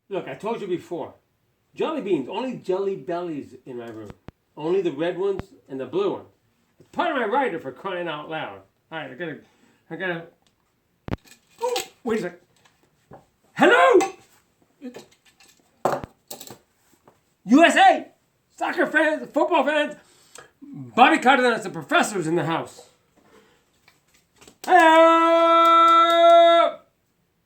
Look, I told you before. Jelly beans, only jelly bellies in my room. Only the red ones and the blue ones. It's part of my writer for crying out loud. All right, I gotta. Oh, wait a sec. Hello, USA, soccer fans, football fans. Bobby Cardenas, the professor's in the house. Hello.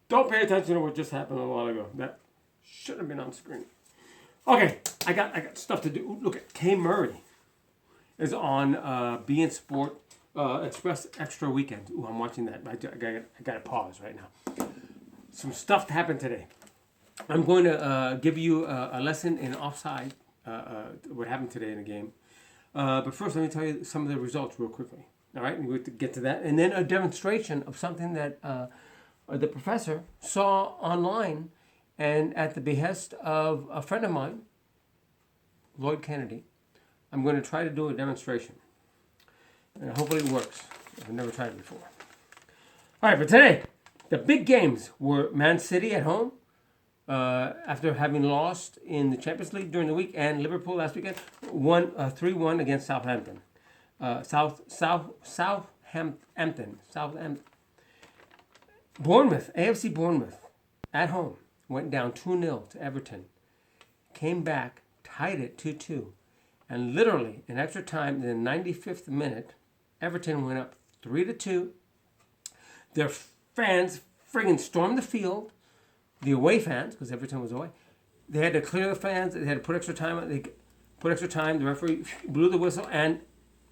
Don't pay attention to what just happened a while ago. That should have been on screen. Okay, I got stuff to do. Look at Kay Murray is on beIN Sport Express Extra Weekend. Ooh, I'm watching that. I got to pause right now. Some stuff happened today. I'm going to give you a lesson in offside. What happened today in the game. But first, let me tell you some of the results real quickly. All right, we'll get to that, and then a demonstration of something that the professor saw online. And at the behest of a friend of mine, Lloyd Kennedy, I'm going to try to do a demonstration. And hopefully it works. I've never tried it before. All right, but today, the big games were Man City at home, after having lost in the Champions League during the week, and Liverpool last weekend won 3-1 against Southampton. Southampton. Bournemouth, AFC Bournemouth, at home. Went down 2-0 to Everton, came back, tied it 2-2, and literally in extra time, in the 95th minute, Everton went up 3-2. Their fans friggin' stormed the field, the away fans, because Everton was away. They had to clear the fans, they had to put extra time, the referee blew the whistle, and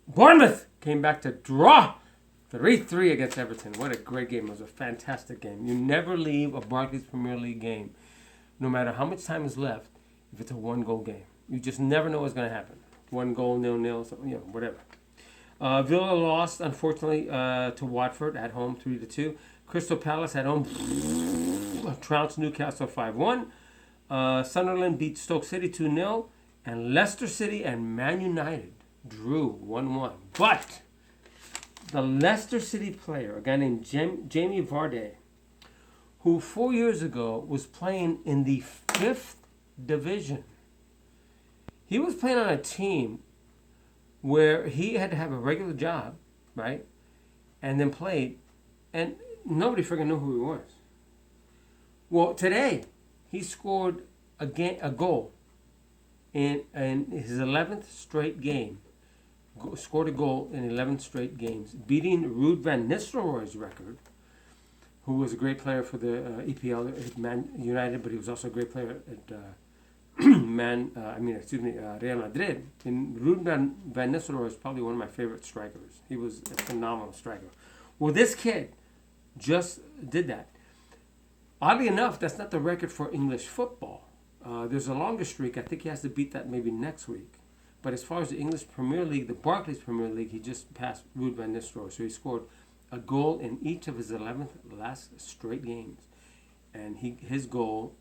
Bournemouth came back to draw 3-3 against Everton. What a great game. It was a fantastic game. You never leave a Barclays Premier League game, no matter how much time is left, if it's a one-goal game. You just never know what's going to happen. 1 goal, 0-0, whatever. Villa lost, unfortunately, to Watford at home, 3-2. Crystal Palace at home trounced Newcastle 5-1. Sunderland beat Stoke City 2-0. And Leicester City and Man United drew 1-1. But the Leicester City player, a guy named Jamie Vardy, who 4 years ago was playing in the 5th division. He was playing on a team where he had to have a regular job, right? And then played, and nobody freaking knew who he was. Well, today, he scored a goal in his 11th straight game. Scored a goal in 11 straight games, beating Ruud van Nistelrooy's record, who was a great player for the EPL at Man United, but he was also a great player at Real Madrid. And Ruud van Nistelrooy is probably one of my favorite strikers. He was a phenomenal striker. Well, this kid just did that. Oddly enough, that's not the record for English football. There's a longer streak. I think he has to beat that maybe next week. But as far as the English Premier League, the Barclays Premier League, he just passed Ruud van Nistelrooy. So he scored a goal in each of his 11th last straight games. And his goal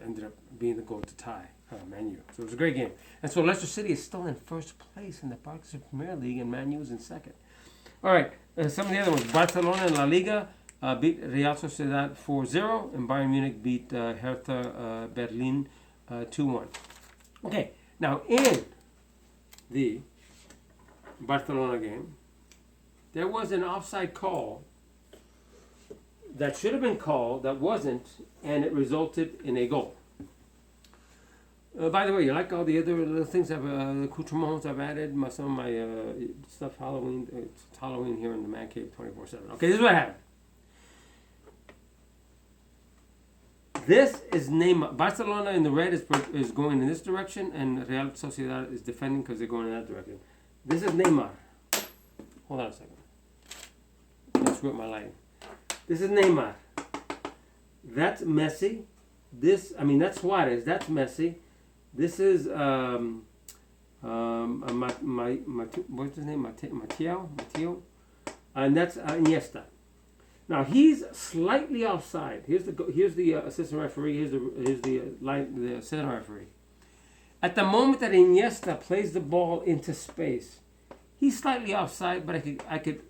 ended up being the goal to tie Man U. So it was a great game. And so Leicester City is still in first place in the Barclays Premier League, and Man U is in second. All right, some of the other ones. Barcelona in La Liga beat Real Sociedad 4-0, and Bayern Munich beat Hertha Berlin 2-1. Okay. Now, in the Barcelona game, there was an offside call that should have been called, that wasn't, and it resulted in a goal. By the way, you like all the other little things, the accoutrements I've added, some of my stuff, Halloween. It's Halloween here in the Man Cave 24/7. Okay, this is what happened. This is Neymar. Barcelona in the red is going in this direction, and Real Sociedad is defending because they're going in that direction. This is Neymar. Hold on a second. I screw up my lighting. This is Neymar. That's Messi. That's Suarez. That's Messi. This is what's his name? Mateo. And that's Iniesta. Now he's slightly offside. Here's the assistant referee. Here's the assistant referee. At the moment that Iniesta plays the ball into space, he's slightly offside. But I could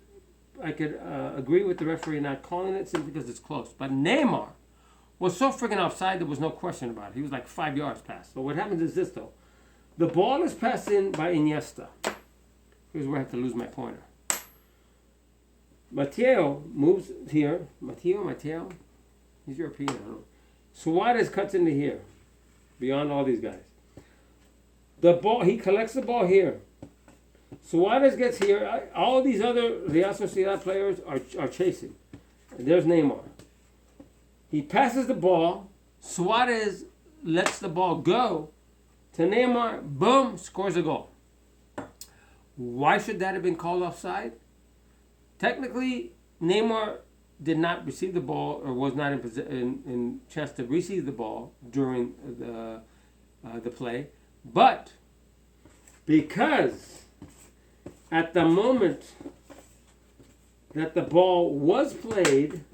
agree with the referee not calling it simply because it's close. But Neymar, was so friggin' offside there was no question about it. He was like 5 yards past. So what happens is this though. The ball is passed in by Iniesta. Here's where I have to lose my pointer. Mateo moves here. Mateo? He's European, I don't know. Suarez cuts into here. Beyond all these guys. The ball, he collects the ball here. Suarez gets here. All these other Real Sociedad players are chasing. And there's Neymar. He passes the ball. Suarez lets the ball go to Neymar. Boom, scores a goal. Why should that have been called offside? Technically, Neymar did not receive the ball or was not in chance to receive the ball during the play. But because at the moment that the ball was played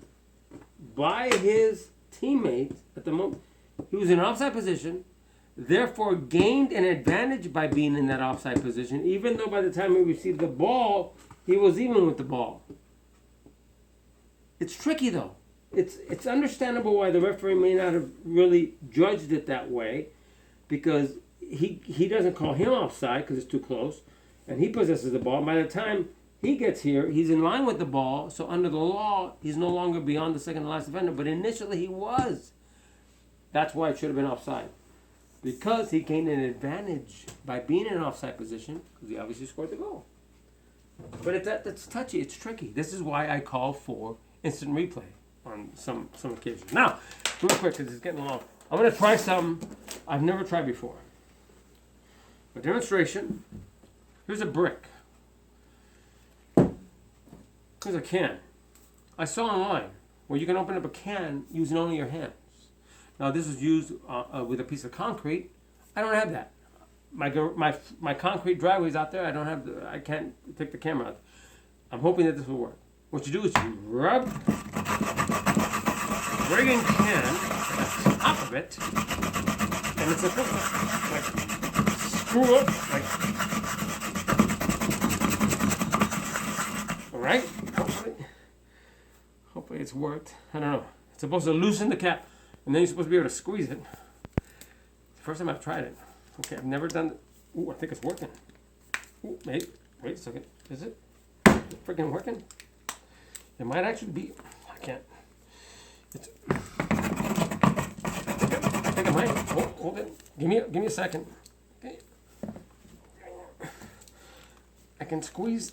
by his teammate, at the moment he was in an offside position, therefore gained an advantage by being in that offside position, even though by the time he received the ball, he was even with the ball. It's tricky though. It's understandable why the referee may not have really judged it that way, because he doesn't call him offside because it's too close, and he possesses the ball. By the time he gets here, he's in line with the ball, so under the law, he's no longer beyond the second to last defender, but initially he was. That's why it should have been offside. Because he gained an advantage by being in an offside position, because he obviously scored the goal. But that's touchy, it's tricky. This is why I call for instant replay on some occasions. Now, real quick, because it's getting long. I'm going to try something I've never tried before. A demonstration. Here's a brick. Here's a can. I saw online where you can open up a can using only your hands. Now this is used with a piece of concrete. I don't have that. My concrete driveway's out there. I can't take the camera out. I'm hoping that this will work. What you do is you rub the friggin' can at the top of it, and it's supposed to like screw up like. All right. Hopefully it's worked. I don't know. It's supposed to loosen the cap. And then you're supposed to be able to squeeze it. It's the first time I've tried it. Okay, I've never done it. Ooh, I think it's working. Ooh, wait a second. Is it freaking working? It might actually be. I can't. It's. I think it might. Hold it. Give me a second. Okay. I can squeeze.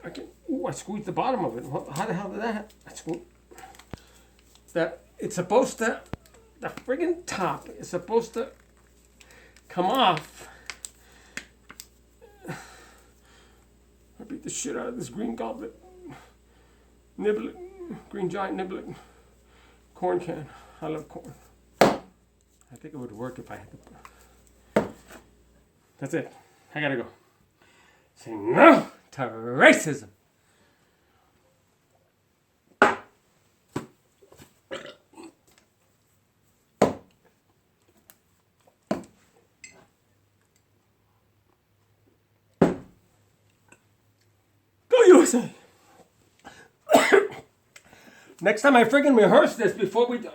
I squeezed the bottom of it. How the hell did that happen? It's supposed to. The friggin' top is supposed to come off. I beat the shit out of this green goblet. Nibble it. Green giant nibble it. Corn can. I love corn. I think it would work if I had to. That's it. I gotta go. Say no to racism. USA. Next time I friggin' rehearse this before we do.